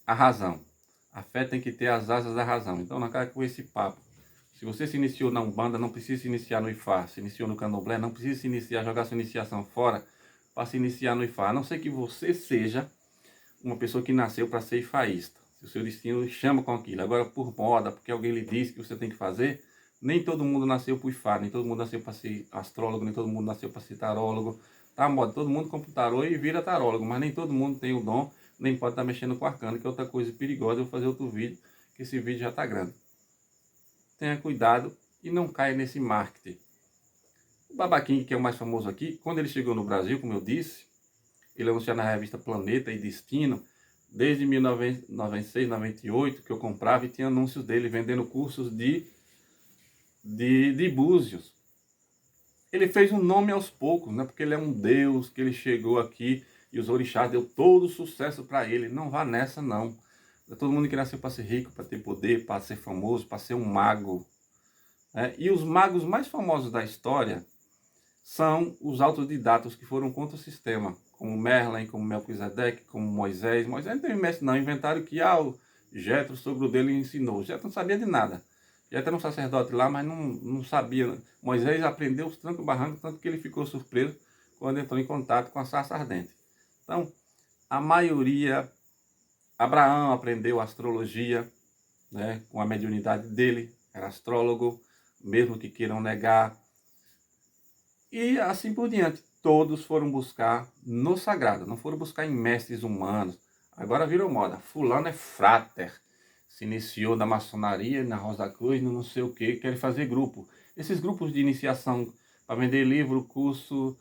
a razão. A fé tem que ter as asas da razão. Então não caia com esse papo. Se você se iniciou na Umbanda, não precisa se iniciar no Ifá. Se iniciou no Candomblé, não precisa se iniciar, jogar sua iniciação fora para se iniciar no Ifá. A não ser que você seja uma pessoa que nasceu para ser ifaísta. Se o seu destino chama com aquilo. Agora, por moda, porque alguém lhe disse que você tem que fazer, nem todo mundo nasceu para o Ifá, nem todo mundo nasceu para ser astrólogo, nem todo mundo nasceu para ser tarólogo. Tá moda, todo mundo compra tarô e vira tarólogo, mas nem todo mundo tem o dom, nem pode estar mexendo com arcano, que é outra coisa perigosa. Eu vou fazer outro vídeo, que esse vídeo já está grande. Tenha cuidado e não caia nesse marketing. O Baba King, que é o mais famoso aqui, quando ele chegou no Brasil, como eu disse, ele anunciou na revista Planeta e Destino, desde 1996, 98, que eu comprava e tinha anúncios dele vendendo cursos de búzios. Ele fez um nome aos poucos, né? Porque ele é um deus, que ele chegou aqui e os orixás deu todo o sucesso para ele. Não vá nessa, não. Todo mundo que nasceu para ser rico, para ter poder, para ser famoso, para ser um mago. Né? E os magos mais famosos da história são os autodidatos que foram contra o sistema, como Merlin, como Melquisedeque, como Moisés. Moisés não teve mestre não, inventaram que o Jetro, sogro dele, ensinou. Jetro não sabia de nada. Jetro era um sacerdote lá, mas não sabia. Moisés aprendeu os trancos e barrancos, tanto que ele ficou surpreso quando entrou em contato com a sarça ardente. Então, a maioria, Abraão aprendeu astrologia, né, com a mediunidade dele, era astrólogo, mesmo que queiram negar. E assim por diante, todos foram buscar no sagrado, não foram buscar em mestres humanos. Agora virou moda, fulano é frater, se iniciou na maçonaria, na Rosa Cruz, no não sei o que, querem fazer grupo. Esses grupos de iniciação para vender livro, curso,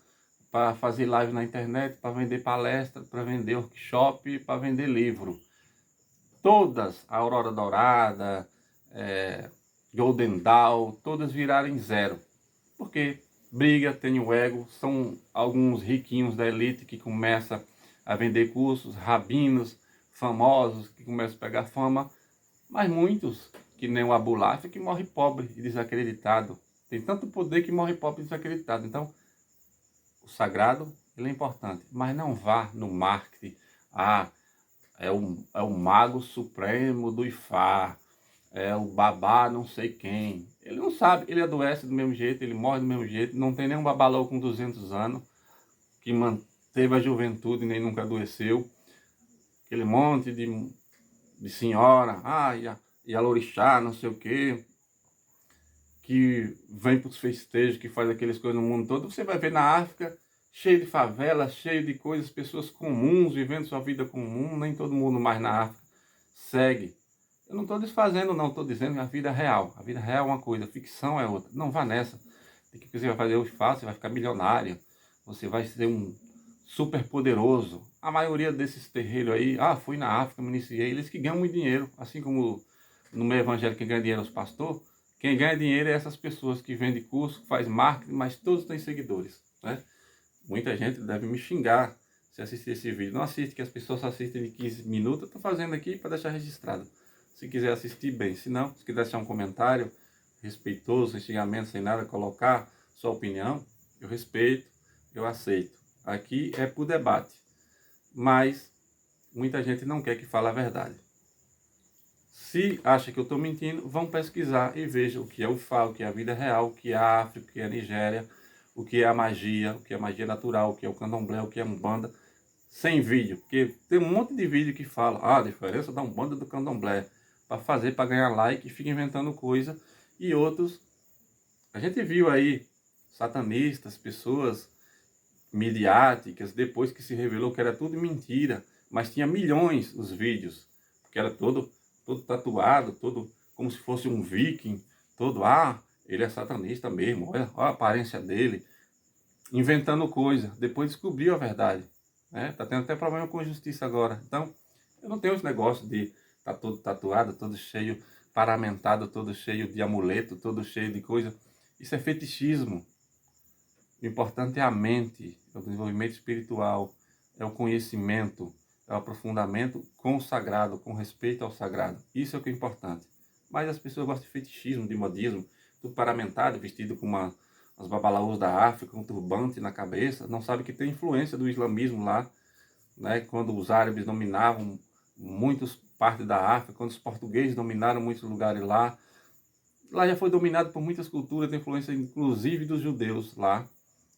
para fazer live na internet, para vender palestra, para vender workshop, para vender livro. Todas, a Aurora Dourada, Golden Dawn, todas viraram em zero. Por quê? Briga, tem o ego, são alguns riquinhos da elite que começam a vender cursos, rabinos famosos que começam a pegar fama, mas muitos, que nem o Abulaf, que morre pobre e desacreditado. Tem tanto poder que morre pobre e desacreditado. Então, o sagrado, ele é importante, mas não vá no marketing. É o mago supremo do Ifá, é o babá não sei quem. Ele não sabe, ele adoece do mesmo jeito, ele morre do mesmo jeito. Não tem nenhum babalão com 200 anos que manteve a juventude nem nunca adoeceu. Aquele monte de senhora, e a Lorixá, não sei o quê, que vem para os festejos, que faz aquelas coisas no mundo todo. Você vai ver na África, cheio de favelas, cheio de coisas, pessoas comuns, vivendo sua vida comum. Nem todo mundo mais na África segue. Eu não estou desfazendo, não. Estou dizendo que a vida é real. A vida real é uma coisa, a ficção é outra. Não vá nessa. O que você vai fazer hoje fácil, você vai ficar milionário. Você vai ser um super poderoso. A maioria desses terreiros aí, fui na África, me iniciei. Eles que ganham muito dinheiro. Assim como no meio evangélico quem ganha dinheiro é os pastores. Quem ganha dinheiro é essas pessoas que vendem curso, que faz marketing, mas todos têm seguidores. Né? Muita gente deve me xingar se assistir esse vídeo. Não assiste, que as pessoas só assistem de 15 minutos. Eu estou fazendo aqui para deixar registrado. Se quiser assistir, bem. Se não, se quiser deixar um comentário respeitoso, sem xingamento, sem nada, colocar sua opinião, eu respeito, eu aceito. Aqui é por debate. Mas muita gente não quer que fale a verdade. Se acha que eu estou mentindo, vão pesquisar e vejam o que é o Ifá, o que é a vida real, o que é a África, o que é a Nigéria, o que é a magia natural, o que é o candomblé, o que é a umbanda, sem vídeo. Porque tem um monte de vídeo que fala a diferença da umbanda do candomblé, para fazer, para ganhar like, e fica inventando coisa. E outros, a gente viu aí, satanistas, pessoas midiáticas, depois que se revelou que era tudo mentira, mas tinha milhões os vídeos, porque era todo tatuado, todo como se fosse um viking, todo, ele é satanista mesmo, olha a aparência dele, inventando coisa. Depois descobriu a verdade, né? Tá tendo até problema com a justiça agora. Então, eu não tenho esse negócio de tá todo tatuado, todo cheio, paramentado, todo cheio de amuleto, todo cheio de coisa. Isso é fetichismo. O importante é a mente, é o desenvolvimento espiritual, é o conhecimento, é o aprofundamento com o sagrado, com respeito ao sagrado. Isso é o que é importante. Mas as pessoas gostam de fetichismo, de modismo, tudo paramentado, vestido com as babalaús da África, com um turbante na cabeça, não sabe que tem influência do islamismo lá, né? Quando os árabes dominavam muitas partes da África, quando os portugueses dominaram muitos lugares lá. Lá já foi dominado por muitas culturas, tem influência inclusive dos judeus lá,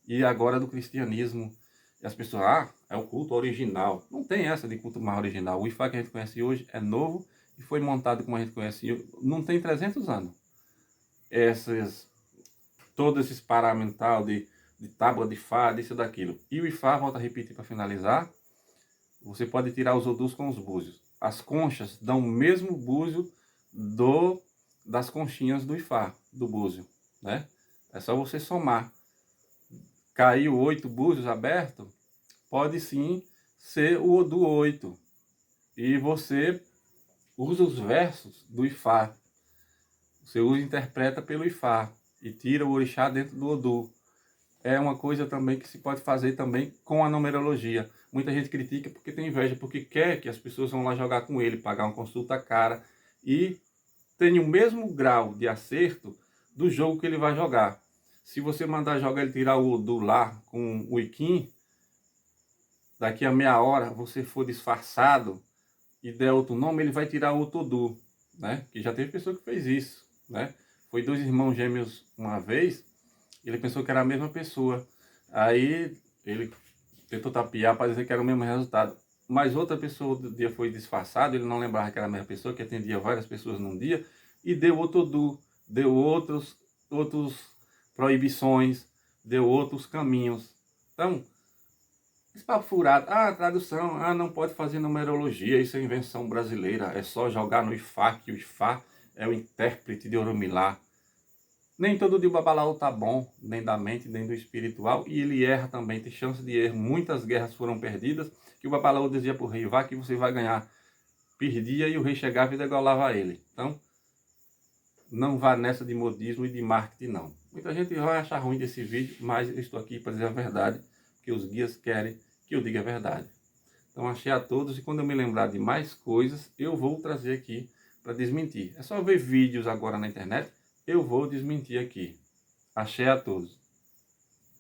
e agora do cristianismo. E as pessoas, é o culto original. Não tem essa de culto mais original. O Ifá que a gente conhece hoje é novo e foi montado como a gente conhecia, não tem 300 anos. Todos esses paramental de tábua de Ifá, disso daquilo. E o Ifá, volta a repetir para finalizar, você pode tirar os odus com os búzios. As conchas dão o mesmo búzio das conchinhas do Ifá, do búzio, né? É só você somar. caiu 8 búzios abertos, pode sim ser o Odu 8. E você usa os versos do Ifá. Você usa e interpreta pelo Ifá e tira o orixá dentro do Odu. É uma coisa também que se pode fazer também com a numerologia. Muita gente critica porque tem inveja, porque quer que as pessoas vão lá jogar com ele, pagar uma consulta cara e tenha o mesmo grau de acerto do jogo que ele vai jogar. Se você mandar jogar ele tirar o Odu lá com o Iquim, daqui a meia hora você for disfarçado e der outro nome, ele vai tirar outro Odu, né? Que já teve pessoa que fez isso, né? Foi 2 irmãos gêmeos uma vez, ele pensou que era a mesma pessoa. Aí ele tentou tapear para dizer que era o mesmo resultado. Mas outra pessoa do dia foi disfarçado, ele não lembrava que era a mesma pessoa, que atendia várias pessoas num dia, e deu outro Odu, deu outros proibições, deu outros caminhos. Então, esse papo furado, tradução, não pode fazer numerologia, isso é invenção brasileira, é só jogar no Ifá, que o Ifá é o intérprete de Oromilá. Nem todo dia o Babalaô tá bom, nem da mente, nem do espiritual, e ele erra também, tem chance de erro. Muitas guerras foram perdidas, que o Babalaô dizia pro rei, vá que você vai ganhar. Perdia e o rei chegava e degolava ele. Então, não vá nessa de modismo e de marketing não. Muita gente vai achar ruim desse vídeo, mas eu estou aqui para dizer a verdade, que os guias querem que eu diga a verdade. Então, achei a todos, e quando eu me lembrar de mais coisas, eu vou trazer aqui para desmentir. É só ver vídeos agora na internet, eu vou desmentir aqui. Axé a todos.